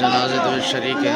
जनाजे तो शरीक है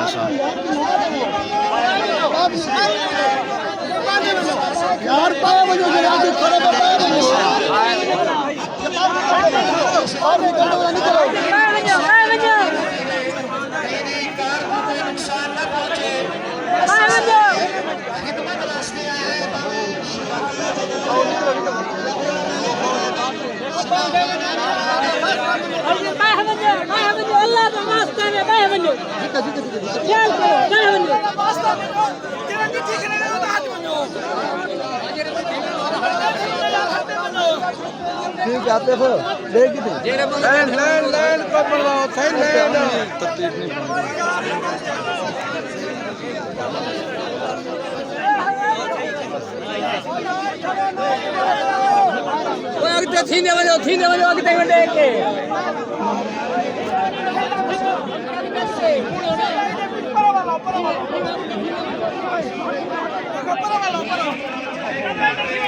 ठीक आते हो लेगी थी लैंड लैंड लैंड को बनवाओ सही लैंड तकलीफ नहीं वो अगते थीने बजो अगते घंटे के Para